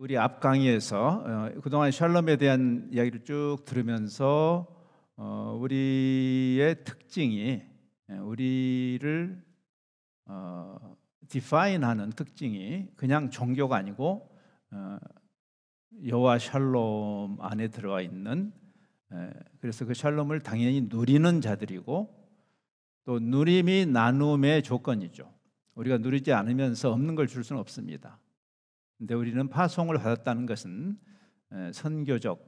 우리 앞 강의에서 그동안 샬롬에 대한 이야기를 쭉 들으면서 우리의 특징이 우리를 디파인하는 특징이 그냥 종교가 아니고 여호와 샬롬 안에 들어가 있는, 그래서 그 샬롬을 당연히 누리는 자들이고 또 누림이 나눔의 조건이죠. 우리가 누리지 않으면서 없는 걸 줄 수는 없습니다. 근데 우리는 파송을 받았다는 것은 선교적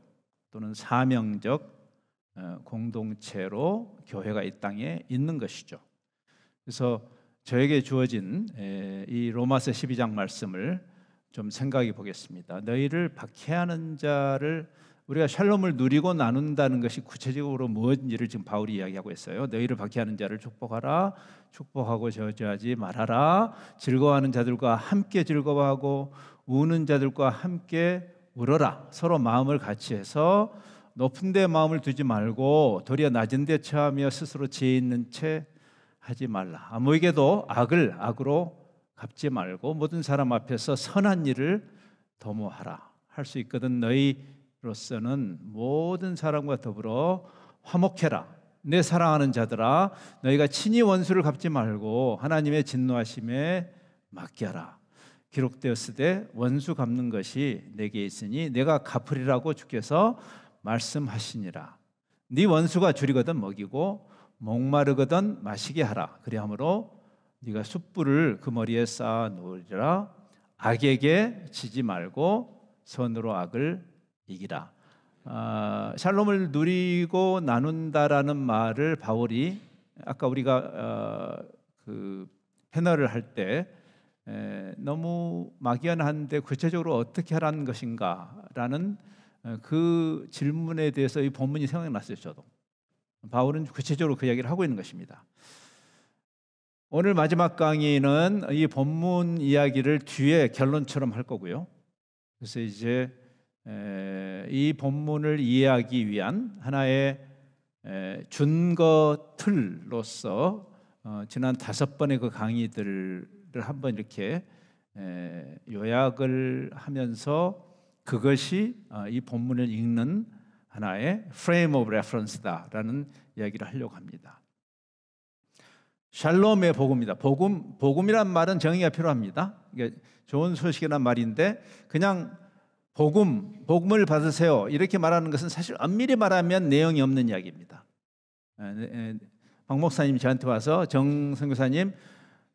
또는 사명적 공동체로 교회가 이 땅에 있는 것이죠. 그래서 저에게 주어진 이 로마서 12장 말씀을 좀 생각해 보겠습니다. 너희를 박해하는 자를, 우리가 샬롬을 누리고 나눈다는 것이 구체적으로 무엇인지를 지금 바울이 이야기하고 있어요. 너희를 박해하는 자를 축복하라, 축복하고 저주하지 말아라, 즐거워하는 자들과 함께 즐거워하고 우는 자들과 함께 울어라. 서로 마음을 같이 해서 높은 데 마음을 두지 말고 도리어 낮은 데 처하며 스스로 지혜 있는 채 하지 말라. 아무에게도 악을 악으로 갚지 말고 모든 사람 앞에서 선한 일을 도모하라. 할 수 있거든 너희로서는 모든 사람과 더불어 화목해라. 내 사랑하는 자들아, 너희가 친히 원수를 갚지 말고 하나님의 진노하심에 맡겨라. 기록되었으되 원수 갚는 것이 내게 있으니 내가 갚으리라고 주께서 말씀하시니라. 네 원수가 줄이거든 먹이고 목마르거든 마시게 하라. 그리하므로 네가 숯불을 그 머리에 쌓아 놓으리라. 악에게 지지 말고 선으로 악을 이기라. 샬롬을 누리고 나눈다라는 말을 바울이 아까 우리가 그 패널을 할 때 너무 막연한데 구체적으로 어떻게 하라는 것인가라는 그 질문에 대해서 이 본문이 생각났어요. 저도 바울은 구체적으로 그 이야기를 하고 있는 것입니다. 오늘 마지막 강의는 이 본문 이야기를 뒤에 결론처럼 할 거고요. 그래서 이제 이 본문을 이해하기 위한 하나의 준거 틀로서 지난 5번의 그 강의들을 한번 이렇게 요약을 하면서 그것이 이 본문을 읽는 하나의 frame of reference다라는 이야기를 하려고 합니다. 샬롬의 복음이다. 복음이란 말은 정의가 필요합니다. 이게 좋은 소식이란 말인데 그냥 복음을 받으세요 이렇게 말하는 것은 사실 엄밀히 말하면 내용이 없는 이야기입니다. 박 목사님이 저한테 와서 정 선교사님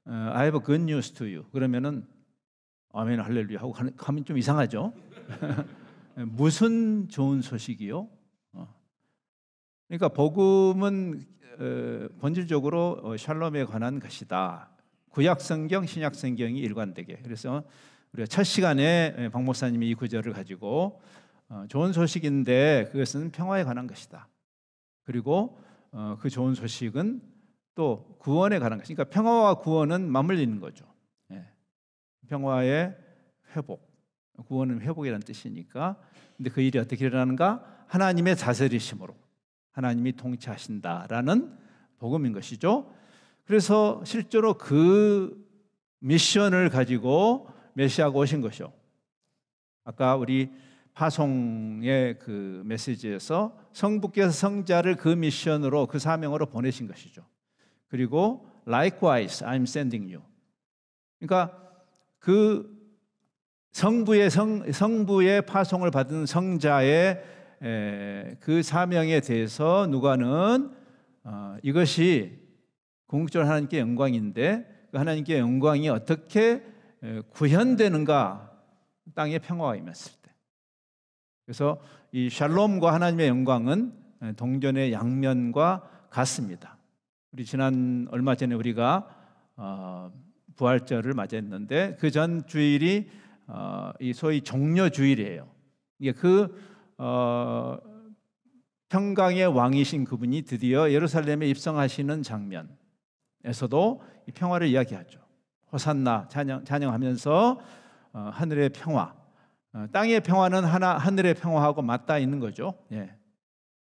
I have a good news to you 그러면은 아멘 할렐루야 하고 가면 좀 이상하죠. 무슨 좋은 소식이요? 그러니까 복음은 본질적으로 샬롬에 관한 것이다. 구약 성경, 신약 성경이 일관되게. 그래서 우리가 첫 시간에 박 목사님이 이 구절을 가지고 좋은 소식인데 그것은 평화에 관한 것이다. 그리고 그 좋은 소식은 또 구원에 관한 것이니까 평화와 구원은 맞물리는 거죠. 평화의 회복, 구원은 회복이라는 뜻이니까. 근데 그 일이 어떻게 일어나는가? 하나님의 다스리심으로 하나님이 통치하신다라는 복음인 것이죠. 그래서 실제로 그 미션을 가지고 메시아가 오신 것이요. 아까 우리 파송의 그 메시지에서 성부께서 성자를 그 미션으로 그 사명으로 보내신 것이죠. 그리고 likewise I'm sending you. 그러니까 그 성부의 파송을 받은 성자의 그 사명에 대해서 누가는 이것이 궁극적으로 하나님께 영광인데 그 하나님께 영광이 어떻게 구현되는가? 땅에 평화가 임했을 때. 그래서 이 샬롬과 하나님의 영광은 동전의 양면과 같습니다. 우리 지난 얼마 전에 우리가 부활절을 맞이했는데 그 전 주일이 이 소위 종려 주일이에요. 이게 그 평강의 왕이신 그분이 드디어 예루살렘에 입성하시는 장면에서도 이 평화를 이야기하죠. 호산나 찬양하면서 하늘의 평화, 땅의 평화는 하늘의 평화하고 맞닿아 있는 거죠.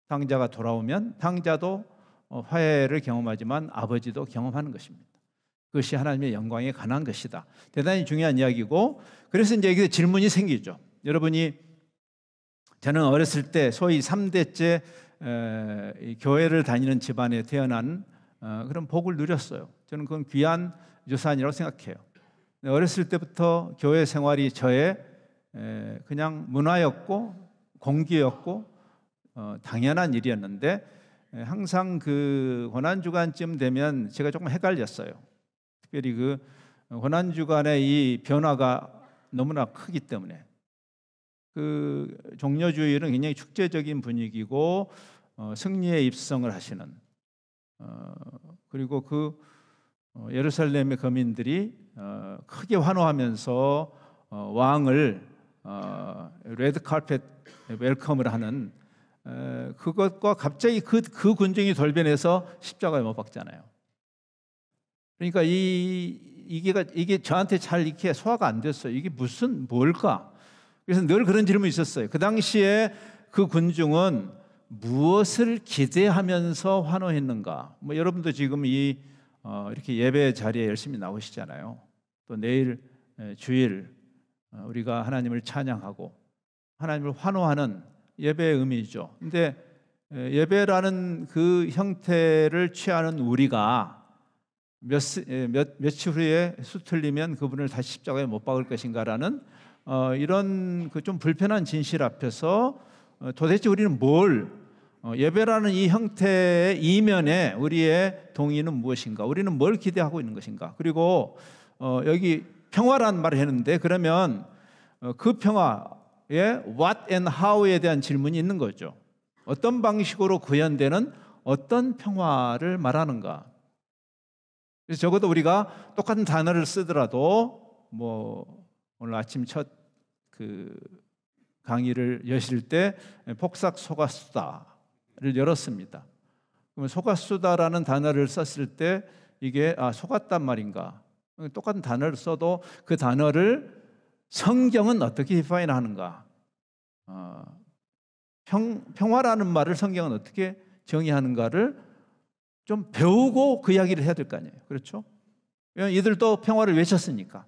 탕자가 돌아오면 탕자도 화해를 경험하지만 아버지도 경험하는 것입니다. 그것이 하나님의 영광에 관한 것이다. 대단히 중요한 이야기고, 그래서 이제 여기서 질문이 생기죠. 여러분이 저는 어렸을 때 소위 3대째 교회를 다니는 집안에 태어난 그런 복을 누렸어요. 저는 그건 귀한 유산이라고 생각해요. 어렸을 때부터 교회 생활이 저의 그냥 문화였고 공기였고 당연한 일이었는데 항상 그 고난주간쯤 되면 제가 조금 헷갈렸어요. 특별히 그 고난주간의 이 변화가 너무나 크기 때문에 그 종려주일은 굉장히 축제적인 분위기고 승리의 입성을 하시는 그리고 그 예루살렘의 거민들이 크게 환호하면서 왕을 레드 카펫 웰컴을 하는 그것과 갑자기 그 군중이 돌변해서 십자가에 못 박잖아요. 그러니까 이게 저한테 잘 이렇게 소화가 안 됐어요. 이게 무슨 뭘까? 그래서 늘 그런 질문이 있었어요. 그 당시에 그 군중은 무엇을 기대하면서 환호했는가? 뭐 여러분도 지금 이렇게 예배 자리에 열심히 나오시잖아요. 또 내일 주일 우리가 하나님을 찬양하고 하나님을 환호하는 예배의 의미죠. 근데 예배라는 그 형태를 취하는 우리가 며칠 후에 수틀리면 그분을 다시 십자가에 못 박을 것인가라는 이런 그 좀 불편한 진실 앞에서 도대체 우리는 뭘 예배라는 이 형태의 이면에 우리의 동의는 무엇인가? 우리는 뭘 기대하고 있는 것인가? 그리고 여기 평화란 말을 했는데 그러면 그 평화의 what and how에 대한 질문이 있는 거죠. 어떤 방식으로 구현되는 어떤 평화를 말하는가? 그래서 적어도 우리가 똑같은 단어를 쓰더라도 뭐 오늘 아침 첫 그 강의를 여실 때 폭삭 속았수다를 열었습니다. 그러면 속았수다라는 단어를 썼을 때 이게 속았단 말인가? 똑같은 단어를 써도 그 단어를 성경은 어떻게 디파인하는가? 평화라는 말을 성경은 어떻게 정의하는가를 좀 배우고 그 이야기를 해야 될 거 아니에요. 그렇죠? 이들도 평화를 외쳤으니까.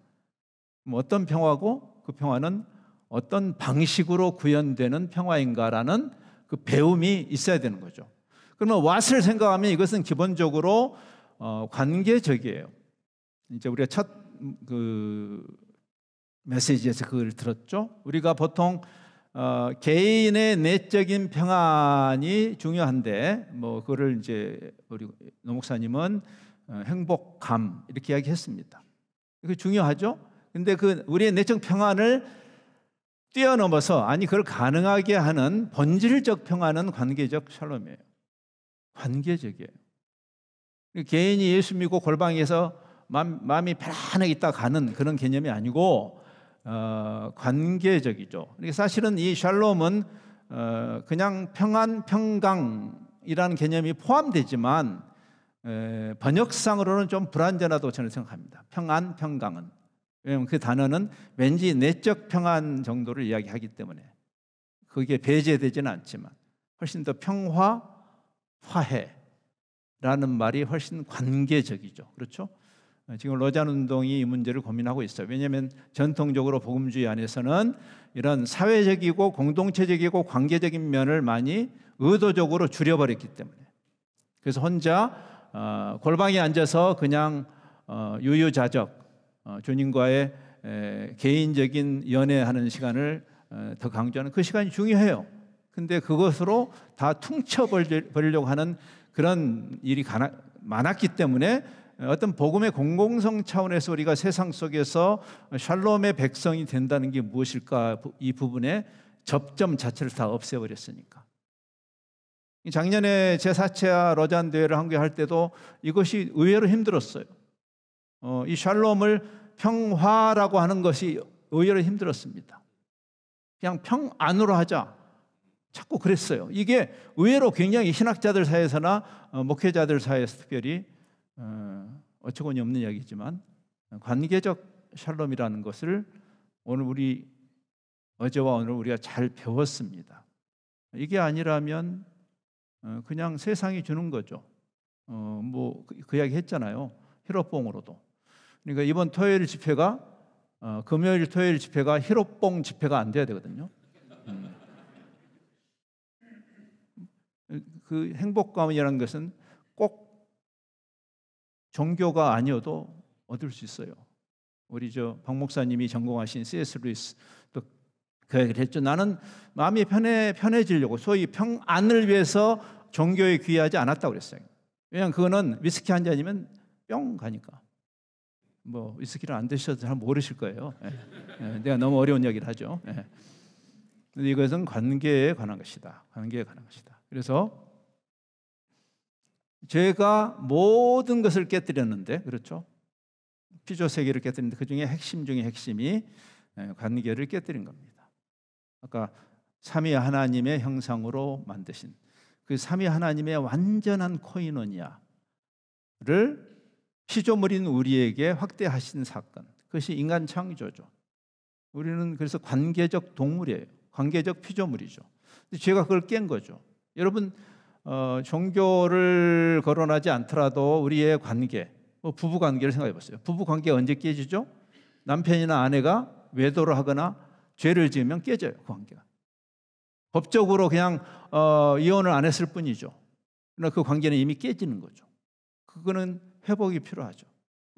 어떤 평화고 그 평화는 어떤 방식으로 구현되는 평화인가라는 그 배움이 있어야 되는 거죠. 그러면 what을 생각하면 이것은 기본적으로 관계적이에요. 이제 우리가 첫 그 메시지에서 그걸 들었죠. 우리가 보통 개인의 내적인 평안이 중요한데 뭐 그거를 이제 우리 노 목사님은 행복감 이렇게 이야기했습니다. 그게 중요하죠. 근데 그 우리의 내적 평안을 뛰어넘어서 그걸 가능하게 하는 본질적 평안은 관계적 샬롬이에요. 관계적이에요. 개인이 예수 믿고 골방에서 마음이 편안하게 있다 가는 그런 개념이 아니고 관계적이죠. 그러니까 사실은 이 샬롬은 그냥 평안, 평강이라는 개념이 포함되지만 번역상으로는 좀 불완전하다고 저는 생각합니다. 평안, 평강은. 왜냐하면 그 단어는 왠지 내적 평안 정도를 이야기하기 때문에 그게 배제되지는 않지만 훨씬 더 평화, 화해라는 말이 훨씬 관계적이죠. 그렇죠? 지금 로잔 운동이 이 문제를 고민하고 있어요. 왜냐하면 전통적으로 복음주의 안에서는 이런 사회적이고 공동체적이고 관계적인 면을 많이 의도적으로 줄여버렸기 때문에 그래서 혼자 골방에 앉아서 그냥 유유자적 주님과의 개인적인 연애하는 시간을 더 강조하는 그 시간이 중요해요. 근데 그것으로 다 퉁쳐버리려고 하는 그런 일이 많았기 때문에 어떤 복음의 공공성 차원에서 우리가 세상 속에서 샬롬의 백성이 된다는 게 무엇일까? 이 부분의 접점 자체를 다 없애버렸으니까. 작년에 제4차 로잔 대회를 한국할 때도 이것이 의외로 힘들었어요. 이 샬롬을 평화라고 하는 것이 의외로 힘들었습니다. 그냥 평안으로 하자. 자꾸 그랬어요. 이게 의외로 굉장히 신학자들 사이에서나 목회자들 사이에서 특별히 어처구니 없는 이야기지만 관계적 샬롬이라는 것을 오늘 어제와 오늘 우리가 잘 배웠습니다. 이게 아니라면 그냥 세상이 주는 거죠. 뭐 그 이야기 했잖아요. 히로뽕으로도. 그러니까 이번 토요일 집회가 금요일, 토요일 집회가 히로뽕 집회가 안 돼야 되거든요. 그 행복감이라는 것은 꼭 종교가 아니어도 얻을 수 있어요. 우리 박 목사님이 전공하신 C.S. 루이스도 그 얘기를 했죠. 나는 마음이 편해지려고, 소위 평안을 위해서 종교에 귀하지 않았다고 그랬어요. 왜냐하면 그거는 위스키 한 잔이면 뿅 가니까. 뭐 위스키를 안 드셔도 잘 모르실 거예요. 내가 너무 어려운 얘기를 하죠. 근데 이것은 관계에 관한 것이다. 관계에 관한 것이다. 그래서 죄가 모든 것을 깨뜨렸는데, 그렇죠? 피조 세계를 깨뜨렸는데 그 중에 핵심 중에 핵심이 관계를 깨뜨린 겁니다. 아까 삼위 하나님의 형상으로 만드신 그 삼위 하나님의 완전한 코이노니아를 피조물인 우리에게 확대하신 사건, 그것이 인간 창조죠. 우리는 그래서 관계적 동물이에요. 관계적 피조물이죠. 죄가 그걸 깬 거죠. 여러분, 종교를 거론하지 않더라도 우리의 관계, 부부 관계를 생각해 보세요. 부부 관계가 언제 깨지죠? 남편이나 아내가 외도를 하거나 죄를 지으면 깨져요. 그 관계가. 법적으로 그냥 이혼을 안 했을 뿐이죠. 그러나 그 관계는 이미 깨지는 거죠. 그거는 회복이 필요하죠.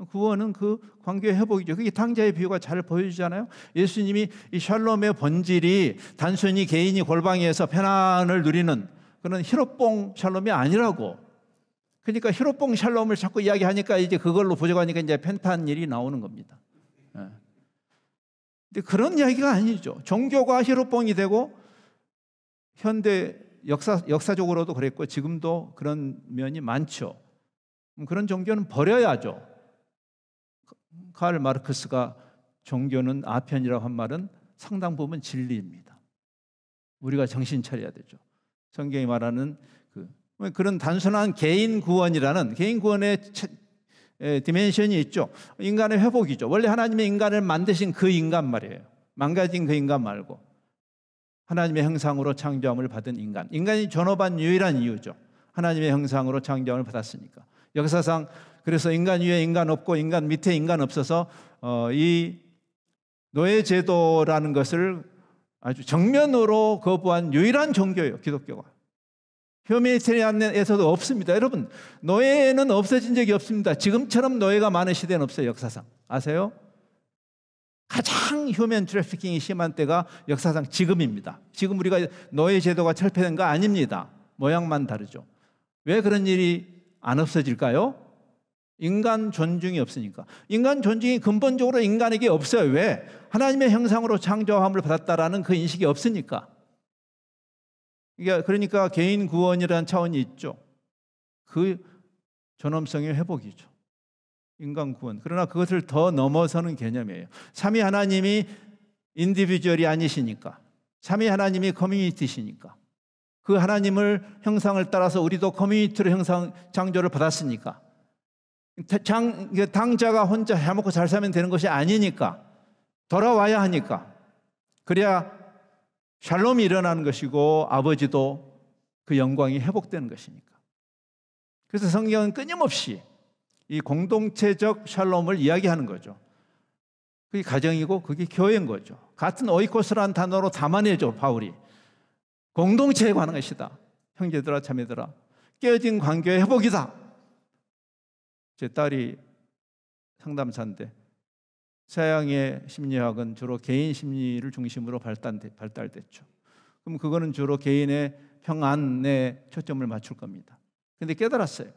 구원은 그 관계의 회복이죠. 그게 탕자의 비유가 잘 보여주잖아요. 예수님이 이 샬롬의 본질이 단순히 개인이 골방에서 편안을 누리는 그런 히로뽕 샬롬이 아니라고. 그러니까 히로뽕 샬롬을 자꾸 이야기하니까 이제 그걸로 부족하니까 이제 펜탄일이 나오는 겁니다. 근데 그런 이야기가 아니죠. 종교가 히로뽕이 되고 현대 역사적으로도 그랬고 지금도 그런 면이 많죠. 그런 종교는 버려야죠. 카를 마르크스가 종교는 아편이라고 한 말은 상당 부분 진리입니다. 우리가 정신 차려야 되죠. 성경이 말하는 그런 단순한 개인 구원이라는 개인 구원의 디멘션이 있죠. 인간의 회복이죠. 원래 하나님의 인간을 만드신 그 인간 말이에요. 망가진 그 인간 말고 하나님의 형상으로 창조함을 받은 인간. 인간이 존엄한 유일한 이유죠. 하나님의 형상으로 창조함을 받았으니까. 역사상 그래서 인간 위에 인간 없고 인간 밑에 인간 없어서 이 노예제도라는 것을 아주 정면으로 거부한 유일한 종교예요. 기독교가. 휴메니테리안에서도 없습니다. 여러분, 노예는 없어진 적이 없습니다. 지금처럼 노예가 많은 시대는 없어요. 역사상. 아세요? 가장 휴먼 트래피킹이 심한 때가 역사상 지금입니다. 지금 우리가 노예 제도가 철폐된 거 아닙니다. 모양만 다르죠. 왜 그런 일이 안 없어질까요? 인간 존중이 없으니까. 인간 존중이 근본적으로 인간에게 없어요. 왜? 하나님의 형상으로 창조함을 받았다라는 그 인식이 없으니까. 그러니까 개인 구원이라는 차원이 있죠. 그 존엄성의 회복이죠. 인간 구원. 그러나 그것을 더 넘어서는 개념이에요. 삼위 하나님이 인디비주얼이 아니시니까. 삼위 하나님이 커뮤니티시니까. 그 하나님을 형상을 따라서 우리도 커뮤니티로 형상 창조를 받았으니까. 당자가 혼자 해먹고 잘 살면 되는 것이 아니니까. 돌아와야 하니까. 그래야 샬롬이 일어나는 것이고 아버지도 그 영광이 회복되는 것이니까. 그래서 성경은 끊임없이 이 공동체적 샬롬을 이야기하는 거죠. 그게 가정이고 그게 교회인 거죠. 같은 오이코스라는 단어로 담아내죠. 바울이. 공동체에 관한 것이다. 형제들아 자매들아, 깨어진 관계의 회복이다. 제 딸이 상담사인데 서양의 심리학은 주로 개인 심리를 중심으로 발달됐죠. 그럼 그거는 주로 개인의 평안에 초점을 맞출 겁니다. 그런데 깨달았어요.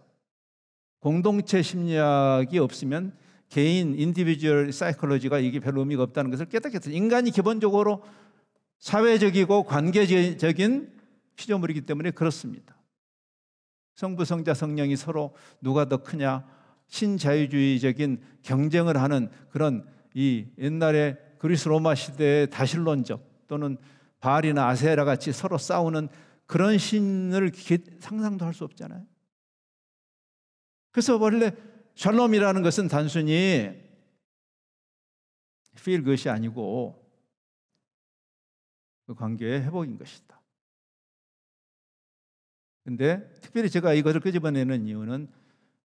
공동체 심리학이 없으면 개인 인디비주얼 사이콜로지가 이게 별로 의미가 없다는 것을 깨닫겠어요. 인간이 기본적으로 사회적이고 관계적인 피조물이기 때문에 그렇습니다. 성부, 성자, 성령이 서로 누가 더 크냐 신자유주의적인 경쟁을 하는 그런 이 옛날에 그리스 로마 시대의 다신론적 또는 바알이나 아세라 같이 서로 싸우는 그런 신을 상상도 할 수 없잖아요. 그래서 원래 샬롬이라는 것은 단순히 feel 것이 아니고 그 관계의 회복인 것이다. 그런데 특별히 제가 이것을 끄집어내는 이유는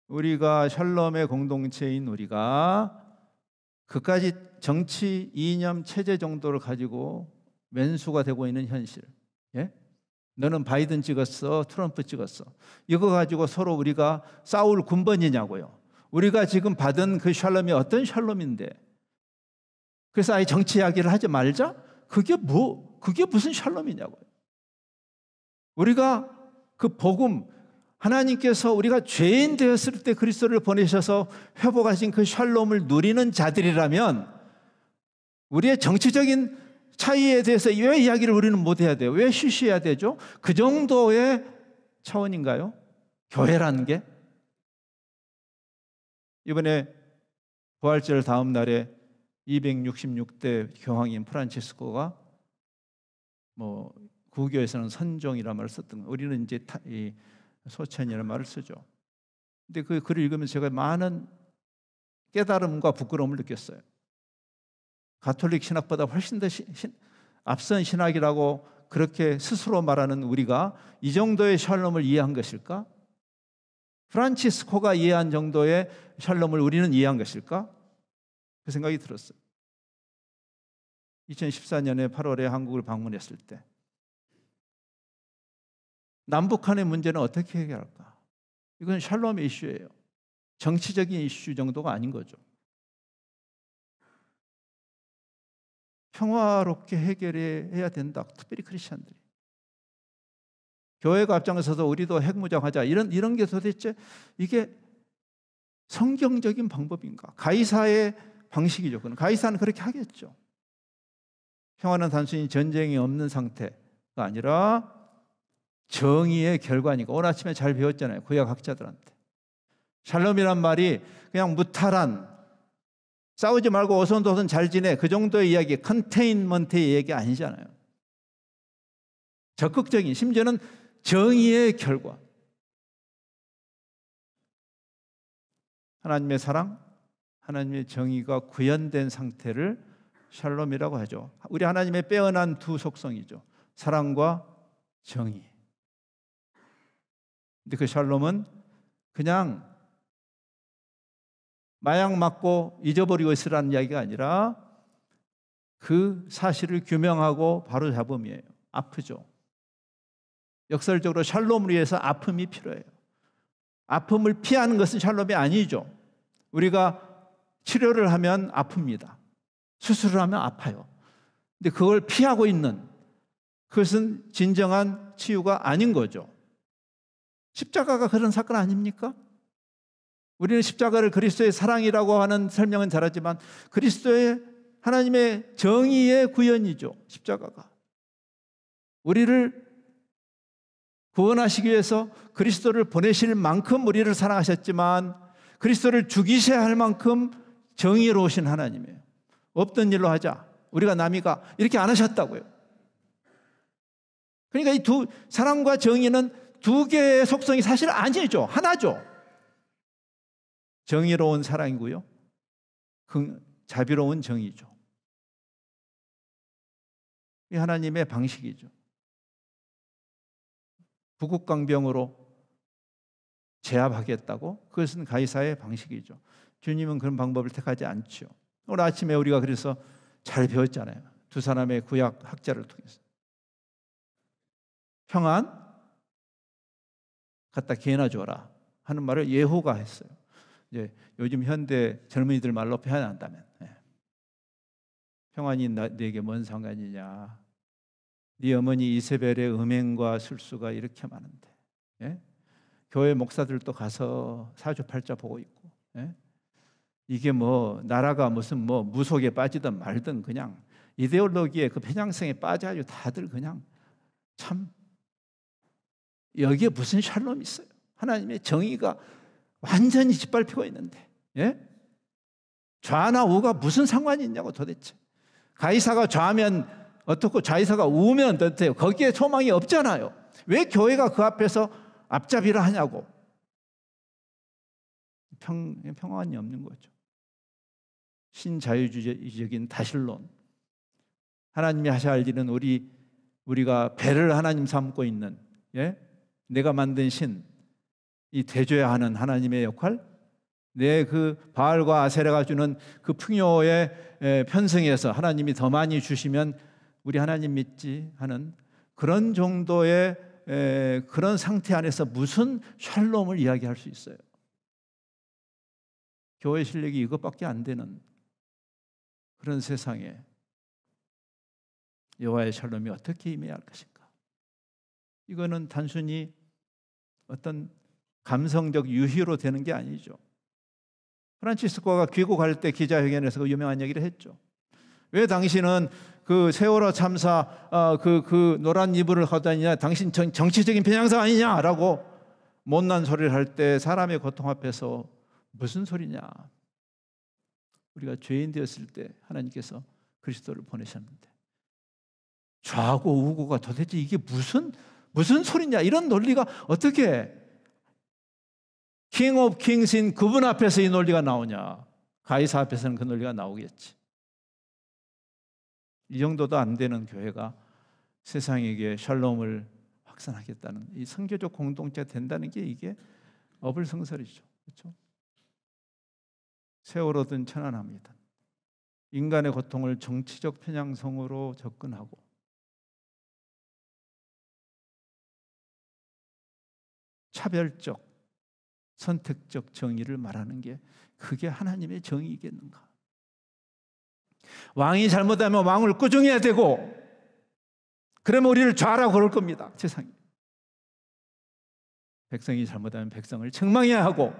우리가 샬롬의 공동체인 우리가 그까지 정치 이념 체제 정도를 가지고 왼수가 되고 있는 현실. 예? 너는 바이든 찍었어, 트럼프 찍었어. 이거 가지고 서로 우리가 싸울 군번이냐고요. 우리가 지금 받은 그 샬롬이 어떤 샬롬인데. 그래서 아예 정치 이야기를 하지 말자? 그게 무슨 샬롬이냐고요. 우리가 그 복음, 하나님께서 우리가 죄인 되었을 때 그리스도를 보내셔서 회복하신 그 샬롬을 누리는 자들이라면 우리의 정치적인 차이에 대해서 왜 이야기를 우리는 못해야 돼요? 왜 쉬쉬해야 되죠? 그 정도의 차원인가요? 교회라는 게? 이번에 부활절 다음 날에 266대 교황인 프란치스코가 구교에서는 선종이라는 말을 썼던 거예요. 우리는 이제 소천이라는 말을 쓰죠. 근데 그 글을 읽으면서 제가 많은 깨달음과 부끄러움을 느꼈어요. 가톨릭 신학보다 훨씬 더 앞선 신학이라고 그렇게 스스로 말하는 우리가 이 정도의 샬롬을 이해한 것일까? 프란치스코가 이해한 정도의 샬롬을 우리는 이해한 것일까? 그 생각이 들었어요. 2014년에 8월에 한국을 방문했을 때 남북한의 문제는 어떻게 해결할까? 이건 샬롬의 이슈예요. 정치적인 이슈 정도가 아닌 거죠. 평화롭게 해결해야 된다. 특별히 크리스천들이. 교회가 앞장서서 우리도 핵무장하자. 이런 게 도대체 이게 성경적인 방법인가? 가이사의 방식이죠. 가이사는 그렇게 하겠죠. 평화는 단순히 전쟁이 없는 상태가 아니라 정의의 결과니까. 오늘 아침에 잘 배웠잖아요. 구약학자들한테. 샬롬이란 말이 그냥 무탈한, 싸우지 말고 오손도손 잘 지내, 그 정도의 이야기, 컨테인먼트의 얘기 아니잖아요. 적극적인, 심지어는 정의의 결과. 하나님의 사랑, 하나님의 정의가 구현된 상태를 샬롬이라고 하죠. 우리 하나님의 빼어난 두 속성이죠. 사랑과 정의. 근데 그 샬롬은 그냥 마약 맞고 잊어버리고 있으라는 이야기가 아니라 그 사실을 규명하고 바로 잡음이에요. 아프죠. 역설적으로 샬롬을 위해서 아픔이 필요해요. 아픔을 피하는 것은 샬롬이 아니죠. 우리가 치료를 하면 아픕니다. 수술을 하면 아파요. 근데 그걸 피하고 있는, 그것은 진정한 치유가 아닌 거죠. 십자가가 그런 사건 아닙니까? 우리는 십자가를 그리스도의 사랑이라고 하는 설명은 잘하지만 그리스도의 하나님의 정의의 구현이죠. 십자가가. 우리를 구원하시기 위해서 그리스도를 보내실 만큼 우리를 사랑하셨지만 그리스도를 죽이셔야 할 만큼 정의로우신 하나님이에요. 없던 일로 하자. 우리가 남이가 이렇게 안 하셨다고요. 그러니까 이 두 사랑과 정의는 두 개의 속성이 사실 아니죠. 하나죠. 정의로운 사랑이고요. 자비로운 정의죠. 이 하나님의 방식이죠. 부국강병으로 제압하겠다고? 그것은 가이사의 방식이죠. 주님은 그런 방법을 택하지 않죠. 오늘 아침에 우리가 그래서 잘 배웠잖아요. 두 사람의 구약 학자를 통해서. 평안 갖다 개나 줘라 하는 말을 예후가 했어요. 이제 요즘 현대 젊은이들 말로 표현한다면 평안이 내게 뭔 상관이냐. 네 어머니 이세벨의 음행과 술수가 이렇게 많은데 교회 목사들도 가서 사주팔자 보고 있고 이게 나라가 무슨 무속에 빠지든 말든 그냥 이데올로기에 그 편향성에 빠져가지고 다들 그냥 참 여기에 무슨 샬롬이 있어요. 하나님의 정의가 완전히 짓밟히고 있는데 좌나 우가 무슨 상관이 있냐고 도대체. 가이사가 좌면 어떻고 가이사가 우면 어때요? 거기에 소망이 없잖아요. 왜 교회가 그 앞에서 앞잡이를 하냐고. 평안이 없는 거죠. 신자유주의적인 다신론. 하나님이 하셔야 할 일은 우리가 배를 하나님 삼고 있는 내가 만든 신, 이 대줘야 하는 하나님의 역할, 내 그 바알과 아세라가 주는 그 풍요의 편성에서 하나님이 더 많이 주시면 우리 하나님 믿지 하는 그런 정도의 그런 상태 안에서 무슨 샬롬을 이야기할 수 있어요? 교회 실력이 이것밖에 안 되는 그런 세상에 여호와의 샬롬이 어떻게 임해야 할 것인가? 이거는 단순히 어떤 감성적 유희로 되는 게 아니죠. 프란치스코가 귀국할 때 기자회견에서 그 유명한 얘기를 했죠. 왜 당신은 그 세월호 참사 그 노란 이불을 하고 다니냐? 당신 정치적인 편향성 아니냐라고 못난 소리를 할 때 사람의 고통 앞에서 무슨 소리냐? 우리가 죄인 되었을 때 하나님께서 그리스도를 보내셨는데 좌고 우고가 도대체 이게 무슨 소리냐? 이런 논리가 어떻게 킹 오브 킹스인 그분 앞에서 이 논리가 나오냐? 가이사 앞에서는 그 논리가 나오겠지. 이 정도도 안 되는 교회가 세상에게 샬롬을 확산하겠다는 이 선교적 공동체가 된다는 게 이게 어불성설이죠. 그렇죠? 세월호든 천안함이든 인간의 고통을 정치적 편향성으로 접근하고 차별적 선택적 정의를 말하는 게 그게 하나님의 정의겠는가? 왕이 잘못하면 왕을 꾸중해야 되고 그러면 우리를 좌라고 그럴 겁니다. 세상에. 백성이 잘못하면 백성을 책망해야 하고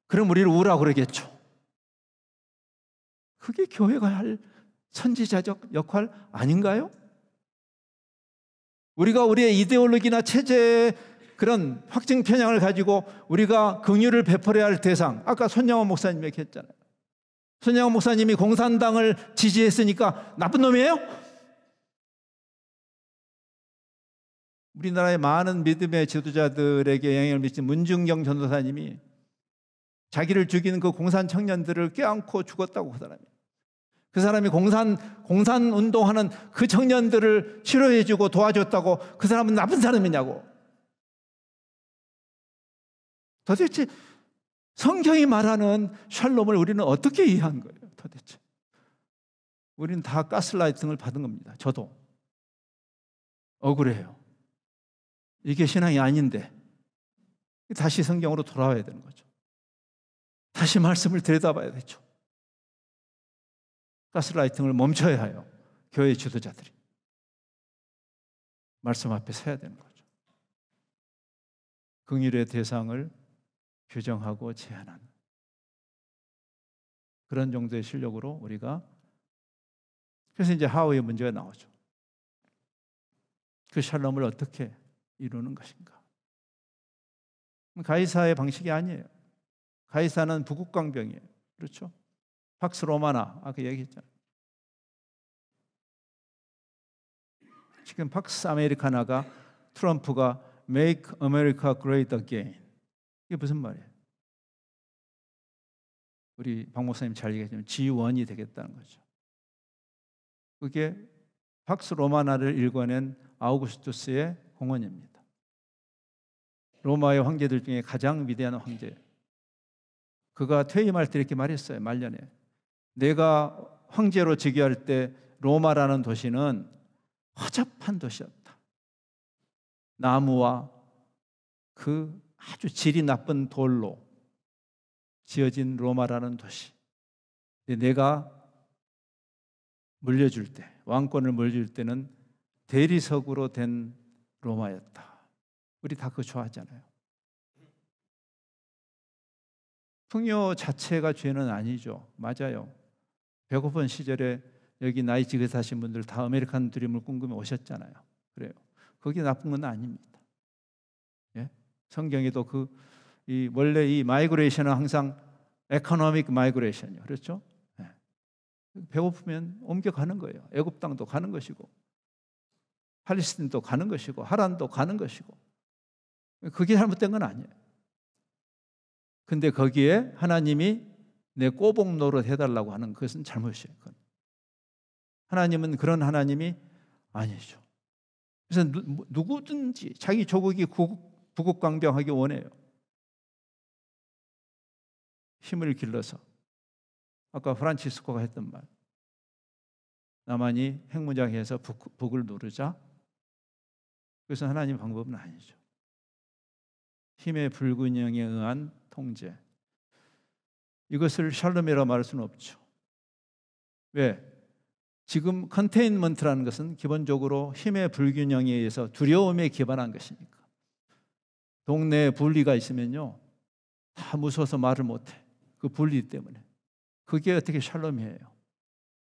그럼 우리를 우라고 그러겠죠. 그게 교회가 할 선지자적 역할 아닌가요? 우리가 우리의 이데올로기나 체제의 그런 확증 편향을 가지고 우리가 긍휼을 베풀어야 할 대상, 아까 손양원 목사님이 얘기했잖아요. 손양원 목사님이 공산당을 지지했으니까 나쁜 놈이에요? 우리나라의 많은 믿음의 지도자들에게 영향을 미친 문중경 전도사님이 자기를 죽이는 그 공산 청년들을 껴안고 죽었다고 그 사람이. 그 사람이 공산 운동하는 그 청년들을 치료해주고 도와줬다고 그 사람은 나쁜 사람이냐고. 도대체 성경이 말하는 샬롬을 우리는 어떻게 이해한 거예요? 도대체 우리는 다 가스라이팅을 받은 겁니다. 저도 억울해요. 이게 신앙이 아닌데 다시 성경으로 돌아와야 되는 거죠. 다시 말씀을 들여다봐야 되죠. 가스라이팅을 멈춰야 해요. 교회 지도자들이 말씀 앞에 서야 되는 거죠. 긍휼의 대상을 규정하고 제한하는 그런 정도의 실력으로 우리가 그래서 이제 하우의 문제가 나오죠. 그 샬롬을 어떻게 이루는 것인가? 가이사의 방식이 아니에요. 가이사는 부국강병이에요. 그렇죠? 팍스 로마나 아까 얘기했잖아요. 지금 팍스 아메리카나가 트럼프가 Make America Great Again 이게 무슨 말이에요? 우리 박 목사님 잘 얘기했지만 G1이 되겠다는 거죠. 그게 팍스 로마나를 일궈낸 아우구스투스의 공언입니다. 로마의 황제들 중에 가장 위대한 황제. 그가 퇴임할 때 이렇게 말했어요. 말년에. 내가 황제로 즉위할 때 로마라는 도시는 허접한 도시였다. 나무와 그 아주 질이 나쁜 돌로 지어진 로마라는 도시. 내가 물려줄 때, 왕권을 물려줄 때는 대리석으로 된 로마였다. 우리 다 그거 좋아하잖아요. 풍요 자체가 죄는 아니죠. 맞아요. 배고픈 시절에 여기 나이 지긋 하신 분들 다 아메리칸 드림을 꿈꾸며 오셨잖아요. 그래요. 그게 나쁜 건 아닙니다. 예? 성경에도 원래 이 마이그레이션은 항상 에코노믹 마이그레이션이요. 그렇죠? 예. 배고프면 옮겨가는 거예요. 애굽 땅도 가는 것이고 팔레스틴도 가는 것이고 하란도 가는 것이고 그게 잘못된 건 아니에요. 근데 거기에 하나님이 내 꼬복 노릇 해달라고 하는 것은 잘못이에요. 하나님은 그런 하나님이 아니죠. 그래서 누구든지 자기 조국이 부국강병하기 원해요. 힘을 길러서 아까 프란치스코가 했던 말, 나만이 핵무장해서 북을 누르자. 그래서 하나님 방법은 아니죠. 힘의 불균형에 의한 통제. 이것을 샬롬이라고 말할 수는 없죠. 왜? 지금 컨테인먼트라는 것은 기본적으로 힘의 불균형에 의해서 두려움에 기반한 것이니까. 동네에 분리가 있으면요, 다 무서워서 말을 못해. 그 분리 때문에. 그게 어떻게 샬롬이에요?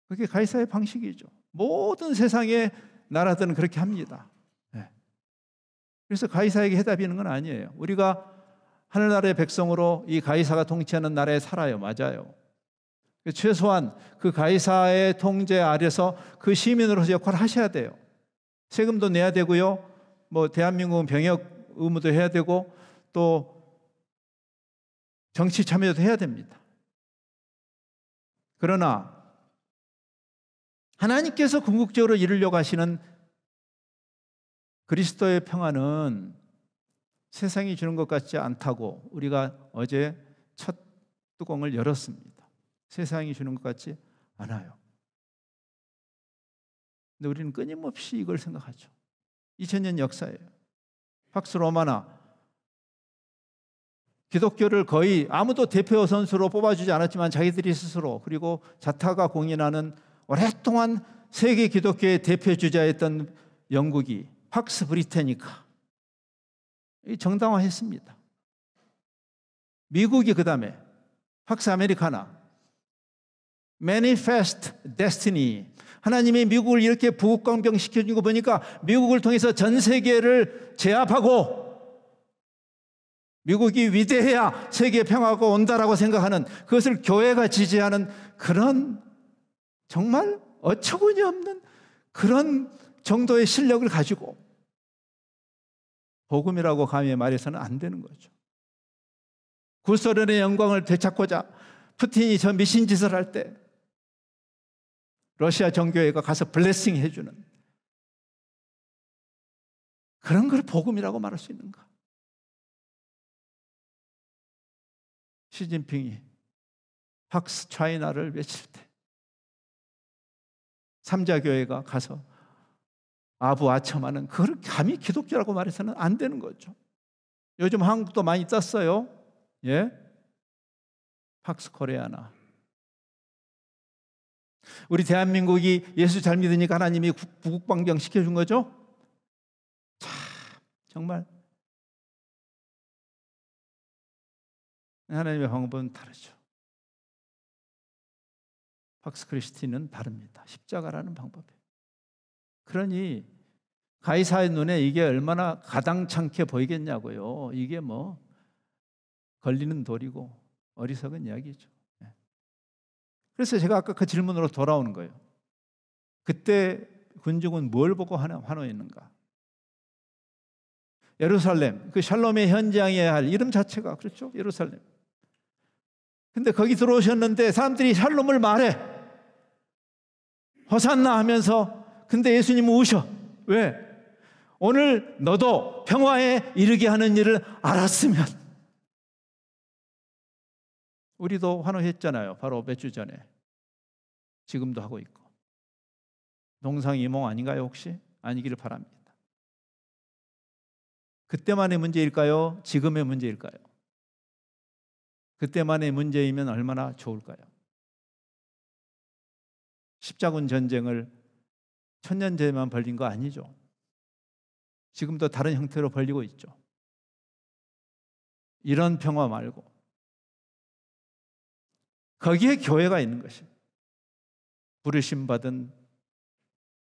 그게 가이사의 방식이죠. 모든 세상의 나라들은 그렇게 합니다. 네. 그래서 가이사에게 해답이 있는 건 아니에요. 우리가 하늘나라의 백성으로 이 가이사가 통치하는 나라에 살아요. 맞아요. 최소한 그 가이사의 통제 아래서 그 시민으로서 역할을 하셔야 돼요. 세금도 내야 되고요. 뭐 대한민국은 병역 의무도 해야 되고 또 정치 참여도 해야 됩니다. 그러나 하나님께서 궁극적으로 이루려고 하시는 그리스도의 평안은 세상이 주는 것 같지 않다고 우리가 어제 첫 뚜껑을 열었습니다. 세상이 주는 것 같지 않아요. 근데 우리는 끊임없이 이걸 생각하죠. 2000년 역사예요. 팍스 로마나 기독교를 거의 아무도 대표 선수로 뽑아주지 않았지만 자기들이 스스로, 그리고 자타가 공인하는 오랫동안 세계 기독교의 대표 주자였던 영국이 팍스 브리테니카 정당화했습니다. 미국이 그 다음에 팍스 아메리카나, Manifest Destiny, 하나님이 미국을 이렇게 부국강병시켜준 거 보니까 미국을 통해서 전 세계를 제압하고 미국이 위대해야 세계 평화가 온다라고 생각하는, 그것을 교회가 지지하는 그런 정말 어처구니 없는 그런 정도의 실력을 가지고 복음이라고 감히 말해서는 안 되는 거죠. 구소련의 영광을 되찾고자 푸틴이 저 미신 짓을 할 때 러시아 정교회가 가서 블레싱 해주는 그런 걸 복음이라고 말할 수 있는가? 시진핑이 팍스 차이나를 외칠 때 삼자교회가 가서 아부아첨하는, 그걸 감히 기독교라고 말해서는 안 되는 거죠. 요즘 한국도 많이 떴어요. 예? 팍스 코리아나. 우리 대한민국이 예수 잘 믿으니까 하나님이 부국방병 시켜준 거죠? 참 정말 하나님의 방법은 다르죠. 팍스 크리스티는 다릅니다. 십자가라는 방법이에요. 그러니 가이사의 눈에 이게 얼마나 가당찮게 보이겠냐고요. 이게 뭐 걸리는 돌이고 어리석은 이야기죠. 그래서 제가 아까 그 질문으로 돌아오는 거예요. 그때 군중은 뭘 보고 환호했는가? 예루살렘, 그 샬롬의 현장이어야 할 이름 자체가 그렇죠. 예루살렘. 근데 거기 들어오셨는데 사람들이 샬롬을 말해. 호산나 하면서, 근데 예수님은 우셔. 왜? 오늘 너도 평화에 이르게 하는 일을 알았으면. 우리도 환호했잖아요. 바로 몇 주 전에. 지금도 하고 있고. 동상이몽 아닌가요 혹시? 아니기를 바랍니다. 그때만의 문제일까요? 지금의 문제일까요? 그때만의 문제이면 얼마나 좋을까요? 십자군 전쟁을 천년제만 벌린 거 아니죠. 지금도 다른 형태로 벌리고 있죠. 이런 평화 말고 거기에 교회가 있는 것이 부르심받은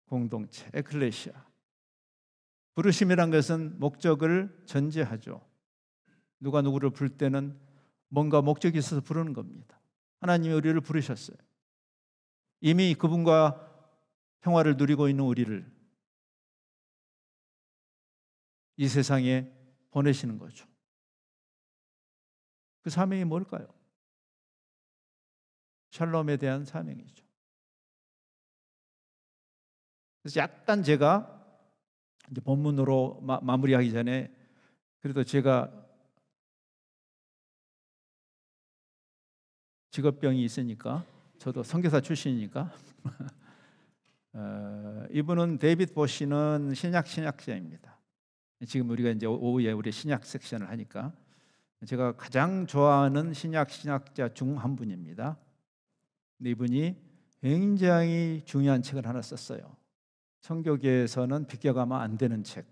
공동체, 에클레시아. 부르심이란 것은 목적을 전제하죠. 누가 누구를 부를 때는 뭔가 목적이 있어서 부르는 겁니다. 하나님이 우리를 부르셨어요. 이미 그분과 평화를 누리고 있는 우리를 이 세상에 보내시는 거죠. 그 사명이 뭘까요? 샬롬에 대한 사명이죠. 그래서 약간 제가 이제 본문으로 마무리하기 전에 그래도 제가 직업병이 있으니까 저도 선교사 출신이니까 이분은 데이빗 보시는 신약자입니다. 지금 우리가 이제 오후에 우리 신약 섹션을 하니까 제가 가장 좋아하는 신약자 중 한 분입니다. 이분이 굉장히 중요한 책을 하나 썼어요. 선교계에서는 비껴가면 안 되는 책.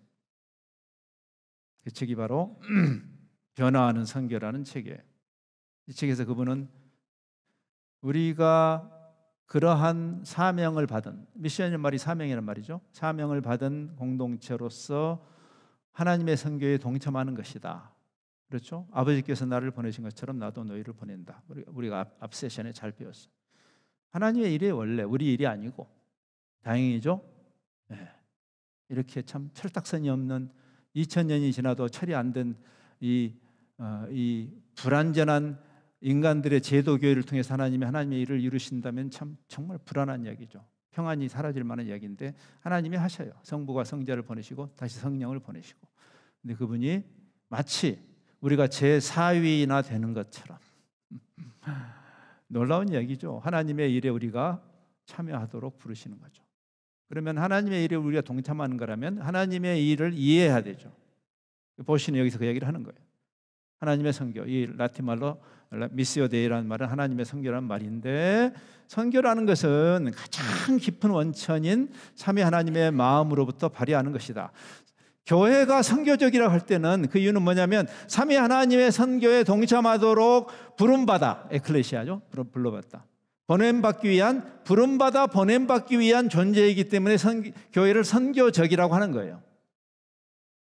그 책이 바로 변화하는 선교라는 책이에요. 이 책에서 그분은 우리가 그러한 사명을 받은, 미션이라는 말이 사명이란 말이죠. 사명을 받은 공동체로서 하나님의 선교에 동참하는 것이다. 그렇죠? 아버지께서 나를 보내신 것처럼 나도 너희를 보낸다. 우리가 앞 세션에 잘 배웠어요. 하나님의 일이 원래 우리 일이 아니고 다행이죠. 네. 이렇게 참 철딱선이 없는 2000년이 지나도 처리 안 된 이 불완전한 인간들의 제도교회를 통해서 하나님의 일을 이루신다면 참 정말 불안한 이야기죠. 평안이 사라질 만한 이야기인데 하나님이 하셔요. 성부가 성자를 보내시고 다시 성령을 보내시고. 근데 그분이 마치 우리가 제4위나 되는 것처럼 놀라운 이야기죠. 하나님의 일에 우리가 참여하도록 부르시는 거죠. 그러면 하나님의 일에 우리가 동참하는 거라면 하나님의 일을 이해해야 되죠. 보시는 여기서 그 얘기를 하는 거예요. 하나님의 선교, 이 라틴 말로 미시오 데이라는 말은 하나님의 선교라는 말인데, 선교라는 것은 가장 깊은 원천인 삼위 하나님의 마음으로부터 발휘하는 것이다. 교회가 선교적이라고 할 때는 그 이유는 뭐냐면 삼위 하나님의 선교에 동참하도록 부름받아, 에클레시아죠. 불러봤다. 부름받아 보냄받기 위한 존재이기 때문에 교회를 선교적이라고 하는 거예요.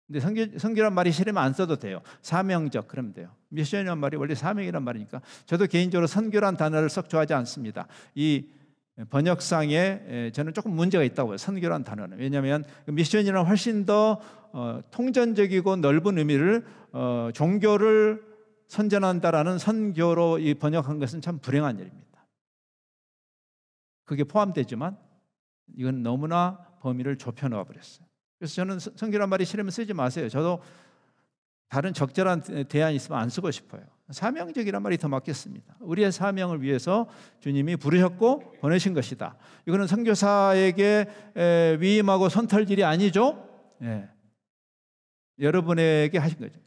근데 선교란 말이 싫으면 안 써도 돼요. 사명적 그러면 돼요. 미션이란 말이 원래 사명이란 말이니까. 저도 개인적으로 선교란 단어를 썩 좋아하지 않습니다. 이 번역상에 저는 조금 문제가 있다고 해요. 선교란 단어는. 왜냐하면 미션이란 훨씬 더 통전적이고 넓은 의미를 종교를 선전한다라는 선교로 이 번역한 것은 참 불행한 일입니다. 그게 포함되지만 이건 너무나 범위를 좁혀놓아 버렸어요. 그래서 저는 선교란 말이 싫으면 쓰지 마세요. 저도 다른 적절한 대안이 있으면 안 쓰고 싶어요. 사명적이란 말이 더 맞겠습니다. 우리의 사명을 위해서 주님이 부르셨고 보내신 것이다. 이거는 선교사에게 위임하고 손털 일이 아니죠. 예. 여러분에게 하신 거죠.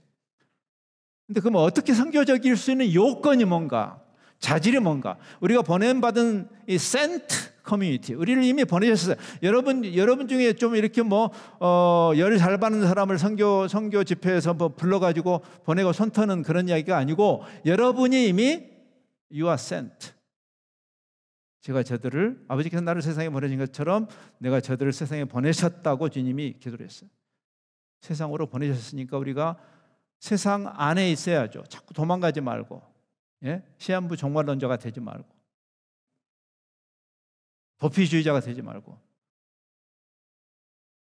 근데 그럼 어떻게 선교적일 수 있는 요건이 뭔가? 자질이 뭔가? 우리가 보냄받은 이 센트 커뮤니티, 우리를 이미 보내셨어요. 여러분 중에 좀 이렇게 열 잘 받는 사람을 선교 집회에서 불러가지고 보내고 손터는 그런 이야기가 아니고, 여러분이 이미 you are sent. 제가 저들을, 아버지께서 나를 세상에 보내신 것처럼 내가 저들을 세상에 보내셨다고 주님이 기도를 했어요. 세상으로 보내셨으니까 우리가 세상 안에 있어야죠. 자꾸 도망가지 말고, 예? 시한부 종말론자가 되지 말고, 도피주의자가 되지 말고,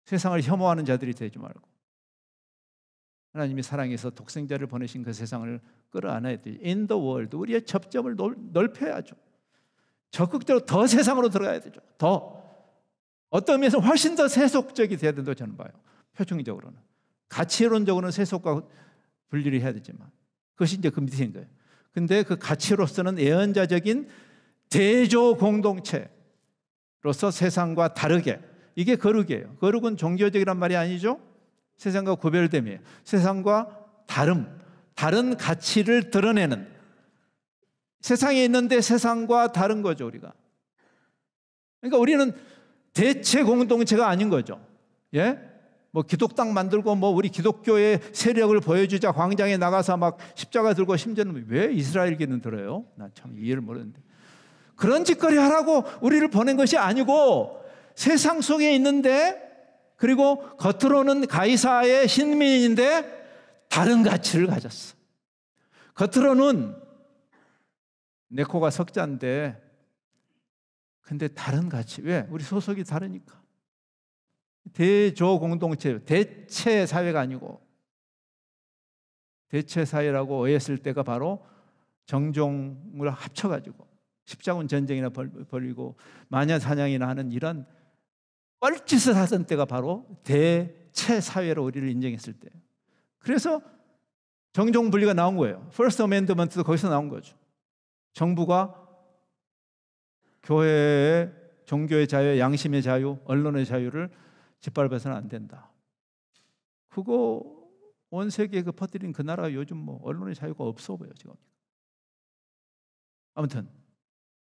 세상을 혐오하는 자들이 되지 말고, 하나님이 사랑해서 독생자를 보내신 그 세상을 끌어안아야 돼요. In the world, 우리의 접점을 넓혀야죠. 적극적으로 더 세상으로 들어가야 되죠. 더 어떤 의미에서 훨씬 더 세속적이 돼야 된다고 저는 봐요. 표충적으로는, 가치론적으로는 세속과 분리를 해야 되지만 그것이 이제 그 밑인 거예요. 근데 그 가치로서는 예언자적인 대조 공동체로서 세상과 다르게, 이게 거룩이에요. 거룩은 종교적이란 말이 아니죠. 세상과 구별됨이에요. 세상과 다른 가치를 드러내는, 세상에 있는데 세상과 다른 거죠, 우리가. 그러니까 우리는 대체 공동체가 아닌 거죠. 예? 기독당 만들고 우리 기독교의 세력을 보여주자 광장에 나가서 막 십자가 들고, 심지어는 왜 이스라엘계는 들어요? 난 참 이해를 모르는데. 그런 짓거리 하라고 우리를 보낸 것이 아니고, 세상 속에 있는데, 그리고 겉으로는 가이사의 신민인데 다른 가치를 가졌어. 겉으로는 내 코가 석자인데 근데 다른 가치. 왜? 우리 소속이 다르니까. 대조 공동체, 대체 사회가 아니고, 대체 사회라고 오해했을 때가 바로 정종을 합쳐가지고 십자군 전쟁이나 벌이고 마녀 사냥이나 하는 이런 뻘짓을 하던 때가 바로 대체 사회로 우리를 인정했을 때. 그래서 정종 분리가 나온 거예요. First Amendment도 거기서 나온 거죠. 정부가 교회의 종교의 자유, 양심의 자유, 언론의 자유를 짓밟아서는 안 된다. 그거 온 세계에 퍼뜨린 그 나라가 요즘 뭐 언론의 자유가 없어 보여 지금. 아무튼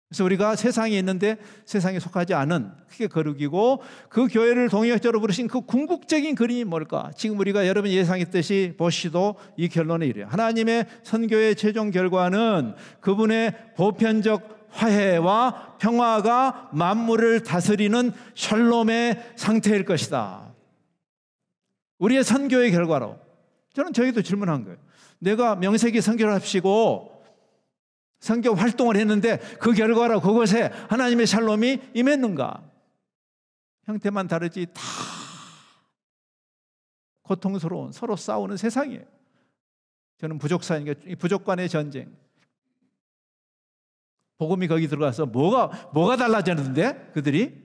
그래서 우리가 세상에 있는데 세상에 속하지 않은 크게 거룩이고, 그 교회를 동역자로 부르신 그 궁극적인 그림이 뭘까? 지금 우리가 여러분이 예상했듯이 보시도 이 결론에 이래요. 하나님의 선교의 최종 결과는 그분의 보편적 화해와 평화가 만물을 다스리는 샬롬의 상태일 것이다. 우리의 선교의 결과로. 저는 저에게도 질문한 거예요. 내가 명색이 선교를 합시고 선교 활동을 했는데 그 결과로 그것에 하나님의 샬롬이 임했는가? 형태만 다르지 다 고통스러운, 서로 싸우는 세상이에요. 저는 부족사니까 부족 간의 전쟁. 복음이 거기 들어가서 뭐가 달라졌는데 그들이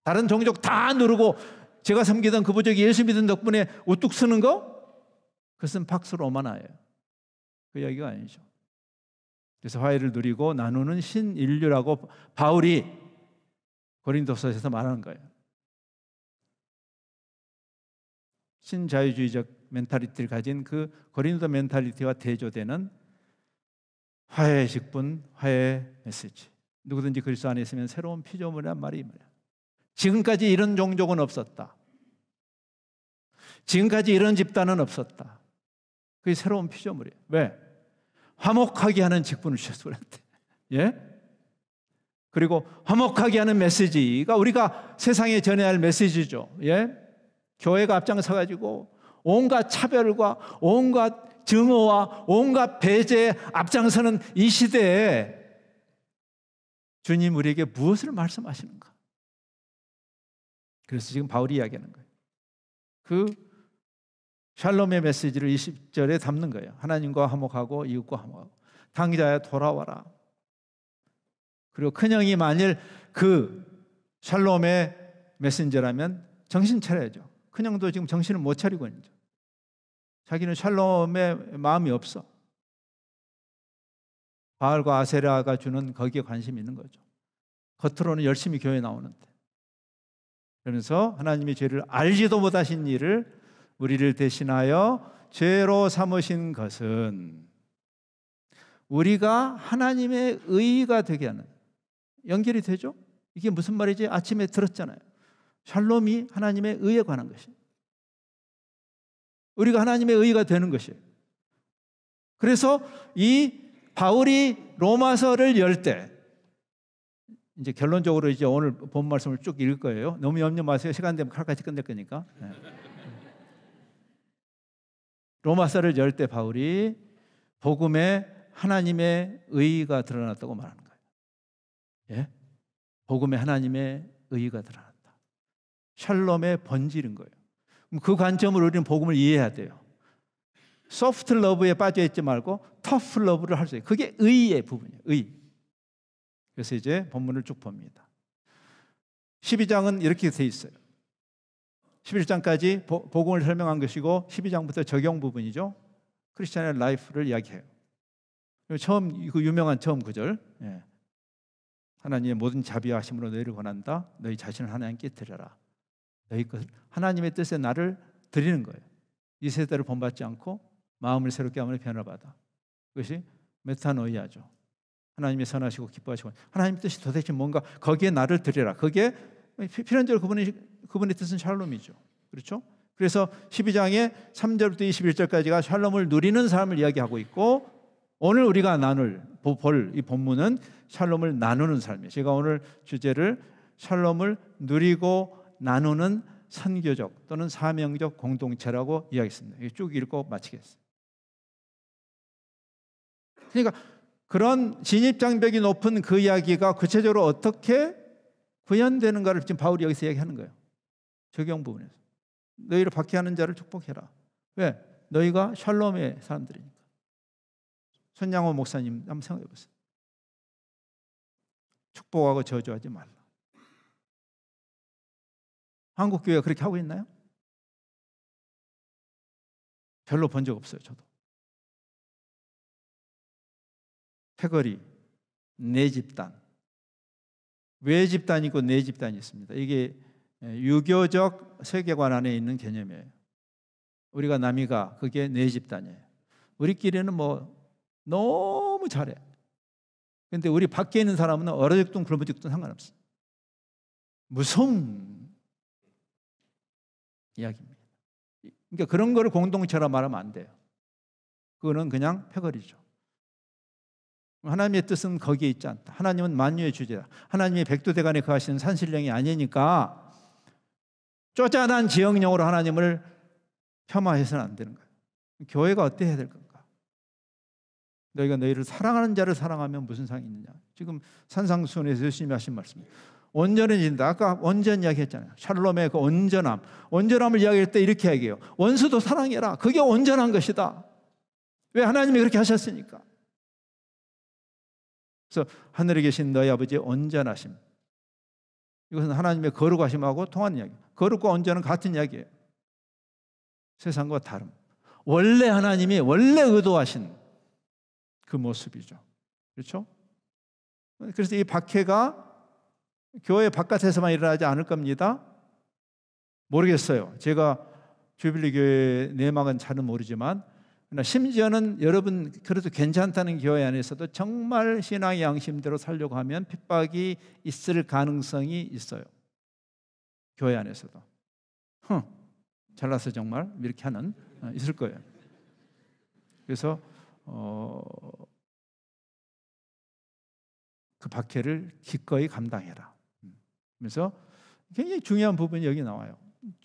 다른 종족 다 누르고 제가 섬기던 그 부족이 예수 믿은 덕분에 우뚝 서는 거? 그것은 팍스 로마나예요. 그 이야기가 아니죠. 그래서 화해를 누리고 나누는 신인류라고 바울이 고린도서에서 말하는 거예요. 신자유주의적 멘탈리티를 가진 그 고린도 멘탈리티와 대조되는 화해의 직분, 화해의 메시지. 누구든지 그리스도 안에 있으면 새로운 피조물이란 말이 말이야. 지금까지 이런 종족은 없었다. 지금까지 이런 집단은 없었다. 그게 새로운 피조물이에요. 왜? 화목하게 하는 직분을 주셨어 우리한테. 예? 그리고 화목하게 하는 메시지가 우리가 세상에 전해야 할 메시지죠. 예? 교회가 앞장서 가지고 온갖 차별과 온갖 증오와 온갖 배제에 앞장서는 이 시대에 주님 우리에게 무엇을 말씀하시는가? 그래서 지금 바울이 이야기하는 거예요. 그 샬롬의 메시지를 20절에 담는 거예요. 하나님과 화목하고 이웃과 화목하고 당자야 돌아와라. 그리고 큰형이 만일 그 샬롬의 메신저라면 정신 차려야죠. 큰형도 지금 정신을 못 차리고 있는 거죠. 자기는 샬롬의 마음이 없어. 바알과 아세라가 주는 거기에 관심이 있는 거죠. 겉으로는 열심히 교회에 나오는데. 그러면서 하나님의 죄를 알지도 못하신 일을 우리를 대신하여 죄로 삼으신 것은 우리가 하나님의 의가 되게 하는, 연결이 되죠? 이게 무슨 말이지? 아침에 들었잖아요. 샬롬이 하나님의 의에 관한 것이에요. 우리가 하나님의 의가 되는 것이에요. 그래서 이 바울이 로마서를 열 때, 이제 결론적으로 이제 오늘 본 말씀을 쭉 읽을 거예요. 너무 염려 마세요. 시간 되면 칼같이 끝낼 거니까. 네. 로마서를 열 때 바울이 복음에 하나님의 의가 드러났다고 말하는 거예요. 예? 복음에 하나님의 의가 드러났다. 샬롬의 본질인 거예요. 그 관점으로 우리는 복음을 이해해야 돼요. 소프트 러브에 빠져 있지 말고 터프 러브를 할 수 있어요. 그게 의의 부분이에요. 의. 그래서 이제 본문을 쭉 봅니다. 12장은 이렇게 돼 있어요. 11장까지 복음을 설명한 것이고 12장부터 적용 부분이죠. 크리스천의 라이프를 이야기해요. 처음 그 유명한 처음 구절. 예. 하나님의 모든 자비하심으로 너희를 권한다. 너희 자신을 하나님께 드려라. 너희 것을 하나님의 뜻에 나를 드리는 거예요. 이 세대를 본받지 않고 마음을 새롭게 함으로 변화받아. 그것이 메타노이아죠. 하나님의 선하시고 기뻐하시고 하나님의 뜻이 도대체 뭔가 거기에 나를 드려라. 그게 필연적으로 그분의 뜻은 샬롬이죠. 그렇죠? 그래서 12장의 3절부터 21절까지가 샬롬을 누리는 사람을 이야기하고 있고 오늘 우리가 볼 이 본문은 샬롬을 나누는 삶이에요. 제가 오늘 주제를 샬롬을 누리고 나누는 선교적 또는 사명적 공동체라고 이야기했습니다. 쭉 읽고 마치겠습니다. 그러니까 그런 진입장벽이 높은 그 이야기가 구체적으로 어떻게 구현되는가를 지금 바울이 여기서 이야기하는 거예요. 적용 부분에서. 너희를 박해하는 자를 축복해라. 왜? 너희가 샬롬의 사람들이니까. 손양호 목사님 한번 생각해 보세요. 축복하고 저주하지 말라. 한국 교회가 그렇게 하고 있나요? 별로 본 적 없어요. 저도. 패거리, 네 집단. 외 집단이 있고 네 집단이 있습니다. 이게 유교적 세계관 안에 있는 개념이에요. 우리가 남이가 그게 네 집단이에요. 우리끼리는 뭐 너무 잘해. 근데 우리 밖에 있는 사람은 얼어죽든 굶어죽든 상관없어. 무서운 이야기입니다. 그러니까 그런 거를 공동체라 말하면 안 돼요. 그거는 그냥 패거리죠. 하나님의 뜻은 거기에 있지 않다. 하나님은 만유의 주제다. 하나님이 백두대간에 거하시는 산신령이 아니니까 쪼잔한 지역령으로 하나님을 폄하해서는 안 되는 거예요. 교회가 어떻게 해야 될 건가? 너희가 너희를 사랑하는 자를 사랑하면 무슨 상이 있느냐? 지금 산상수훈에서 예수님이 하신 말씀입니다. 온전해진다. 아까 온전 이야기했잖아요. 샬롬의 그 온전함. 온전함을 이야기할 때 이렇게 얘기해요. 원수도 사랑해라. 그게 온전한 것이다. 왜? 하나님이 그렇게 하셨으니까. 그래서 하늘에 계신 너희 아버지의 온전하심. 이것은 하나님의 거룩하심하고 통하는 이야기예요. 거룩과 온전은 같은 이야기예요. 세상과 다름. 원래 하나님이 원래 의도하신 그 모습이죠. 그렇죠? 그래서 이 박해가 교회 바깥에서만 일어나지 않을 겁니다. 모르겠어요. 제가 주빌리 교회 내막은 잘은 모르지만 심지어는 여러분 그래도 괜찮다는 교회 안에서도 정말 신앙의 양심대로 살려고 하면 핍박이 있을 가능성이 있어요. 교회 안에서도. 잘나서 정말 이렇게 하는 있을 거예요. 그래서 그 박해를 기꺼이 감당해라. 그래서 굉장히 중요한 부분이 여기 나와요.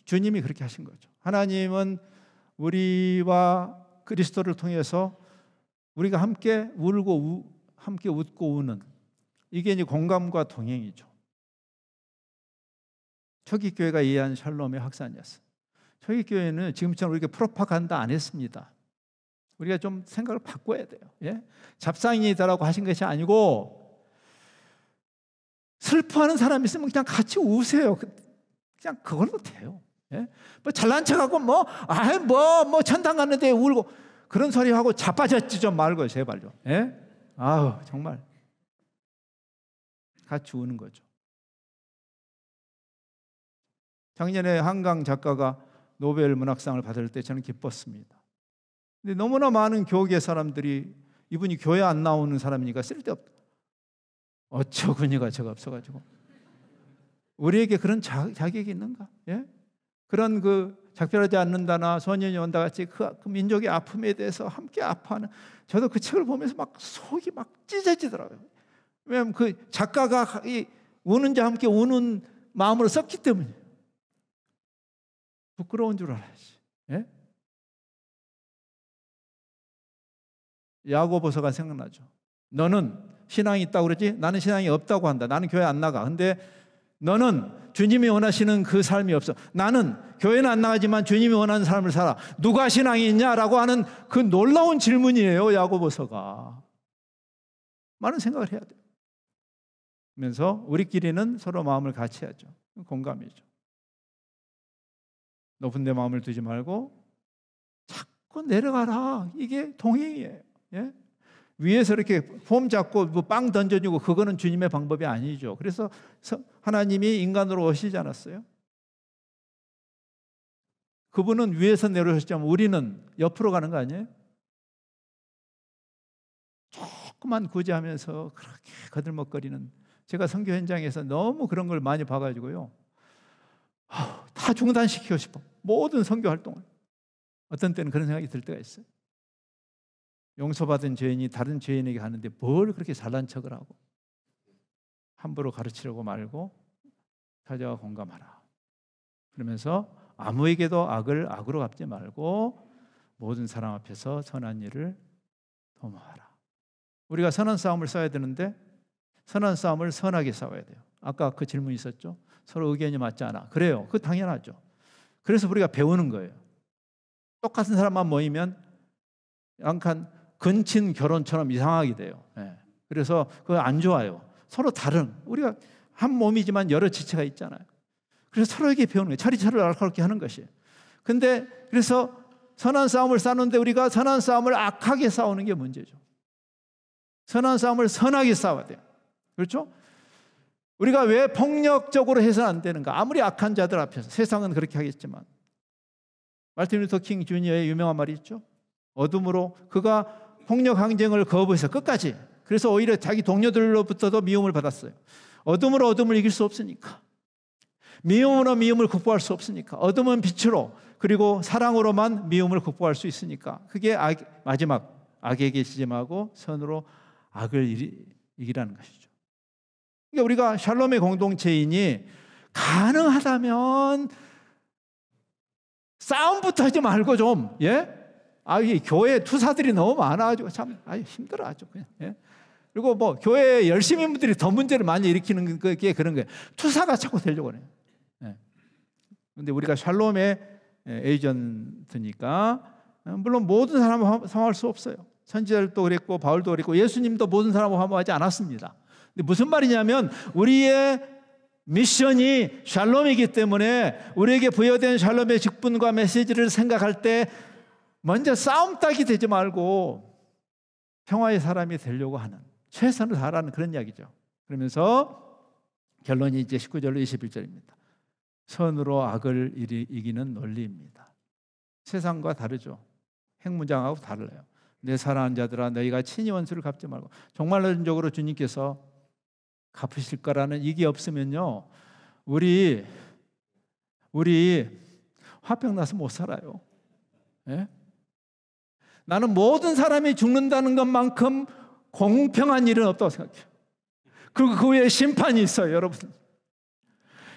주님이 그렇게 하신 거죠. 하나님은 우리와 그리스도를 통해서 우리가 함께 울고 함께 웃고 우는 이게 이제 공감과 동행이죠. 초기 교회가 이해한 샬롬의 확산이었어요. 초기 교회는 지금처럼 이렇게 프로파간다 안 했습니다. 우리가 좀 생각을 바꿔야 돼요. 예? 잡상이다라고 하신 것이 아니고 슬퍼하는 사람이 있으면 그냥 같이 우세요. 그냥 그걸로 돼요. 예? 뭐 잘난 척하고 뭐 천당 갔는데 울고 그런 소리 하고 자빠졌지 좀 말고 제발요. 예? 아우 정말 같이 우는 거죠. 작년에 한강 작가가 노벨 문학상을 받을 때 저는 기뻤습니다. 근데 너무나 많은 교계 사람들이 이분이 교회 안 나오는 사람이니까 쓸데없다. 어처구니가 저가 없어가지고 우리에게 그런 자격이 있는가? 예? 그런 그 작별하지 않는다나 소년이 온다 같이 그 민족의 아픔에 대해서 함께 아파하는 저도 그 책을 보면서 막 속이 막 찢어지더라고요. 왜냐하면 그 작가가 이 우는 자 함께 우는 마음으로 썼기 때문에 부끄러운 줄 알아야지. 예? 야고보서가 생각나죠. 너는 신앙이 있다고 그러지? 나는 신앙이 없다고 한다. 나는 교회 안 나가. 근데 너는 주님이 원하시는 그 삶이 없어. 나는 교회는 안 나가지만 주님이 원하는 삶을 살아. 누가 신앙이 있냐라고 하는 그 놀라운 질문이에요. 야고보서가. 많은 생각을 해야 돼요. 그러면서 우리끼리는 서로 마음을 같이 하죠. 공감이죠. 높은 데 마음을 두지 말고 자꾸 내려가라. 이게 동행이에요. 예? 위에서 이렇게 폼 잡고 뭐 빵 던져주고 그거는 주님의 방법이 아니죠. 그래서 하나님이 인간으로 오시지 않았어요? 그분은 위에서 내려오셨지만 우리는 옆으로 가는 거 아니에요? 조그만 구제하면서 그렇게 거들먹거리는 제가 선교 현장에서 너무 그런 걸 많이 봐가지고요. 다 중단시키고 싶어. 모든 선교 활동을. 어떤 때는 그런 생각이 들 때가 있어요. 용서받은 죄인이 다른 죄인에게 가는데 뭘 그렇게 잘난 척을 하고 함부로 가르치려고 말고 찾아와 공감하라. 그러면서 아무에게도 악을 악으로 갚지 말고 모든 사람 앞에서 선한 일을 도모하라. 우리가 선한 싸움을 싸워야 되는데 선한 싸움을 선하게 싸워야 돼요. 아까 그 질문이 있었죠. 서로 의견이 맞지 않아. 그래요. 그거 당연하죠. 그래서 우리가 배우는 거예요. 똑같은 사람만 모이면 약간 근친 결혼처럼 이상하게 돼요. 예. 그래서 그거 안 좋아요. 서로 다른 우리가 한 몸이지만 여러 지체가 있잖아요. 그래서 서로에게 배우는 거예요. 차리차를 날카롭게 하는 것이에요. 근데 그래서 선한 싸움을 싸우는데 우리가 선한 싸움을 악하게 싸우는 게 문제죠. 선한 싸움을 선하게 싸워야 돼요. 그렇죠? 우리가 왜 폭력적으로 해서는 안 되는가? 아무리 악한 자들 앞에서, 세상은 그렇게 하겠지만, 마틴 루터 킹 주니어의 유명한 말이 있죠. 어둠으로, 그가 폭력 항쟁을 거부해서 끝까지, 그래서 오히려 자기 동료들로부터도 미움을 받았어요. 어둠으로 어둠을 이길 수 없으니까, 미움으로 미움을 극복할 수 없으니까, 어둠은 빛으로, 그리고 사랑으로만 미움을 극복할 수 있으니까, 그게 마지막 악에게 지짐하고 선으로 악을 이기라는 것이죠. 그러니까 우리가 샬롬의 공동체이니 가능하다면 싸움부터 하지 말고 좀, 이 교회 투사들이 너무 많아가지고 참 힘들어 아주 그냥. 그리고 뭐 교회 열심히 분들이 더 문제를 많이 일으키는 게 그런 거예요. 투사가 자꾸 되려고 해요. 그런데 우리가 샬롬의 에이전트니까 물론 모든 사람을 사모할 수 없어요. 선지자들도 그랬고 바울도 그랬고 예수님도 모든 사람을 사모하지 않았습니다. 근데 무슨 말이냐면 우리의 미션이 샬롬이기 때문에 우리에게 부여된 샬롬의 직분과 메시지를 생각할 때 먼저 싸움 따기 되지 말고 평화의 사람이 되려고 하는, 최선을 다하라는 그런 이야기죠. 그러면서 결론이 이제 19절로 21절입니다. 선으로 악을 이기는 논리입니다. 세상과 다르죠. 핵무장하고 달라요. 내 사랑하는 자들아 너희가 친히 원수를 갚지 말고, 정말론적으로 주님께서 갚으실 거라는 이게 없으면요 우리 화병 나서 못 살아요. 나는 모든 사람이 죽는다는 것만큼 공평한 일은 없다고 생각해요. 그리고 그 외에 심판이 있어요. 여러분,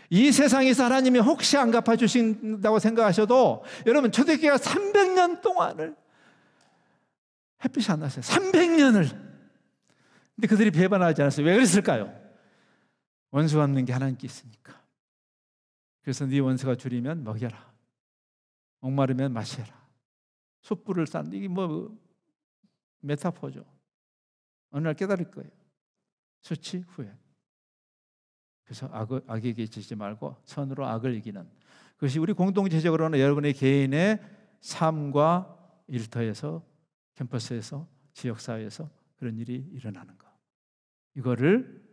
이 세상에서 하나님이 혹시 안 갚아주신다고 생각하셔도 여러분 초대교회가 300년 동안을 햇빛이 안 났어요. 300년을. 근데 그들이 배반하지 않았어요. 왜 그랬을까요? 원수 갚는 게 하나님께 있으니까. 그래서 네 원수가 줄이면 먹여라, 목마르면 마셔라, 숯불을 싼, 이게 뭐 메타포죠. 어느 날 깨달을 거예요. 수치 후에. 그래서 악에게 지지 말고 선으로 악을 이기는, 그것이 우리 공동체적으로는 여러분의 개인의 삶과 일터에서, 캠퍼스에서, 지역사회에서 그런 일이 일어나는 것, 이거를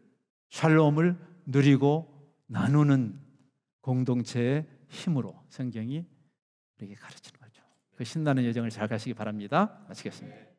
샬롬을 누리고 나누는 공동체의 힘으로 성경이 우리에게 가르치는 거죠. 그 신나는 여정을 잘 가시기 바랍니다. 마치겠습니다.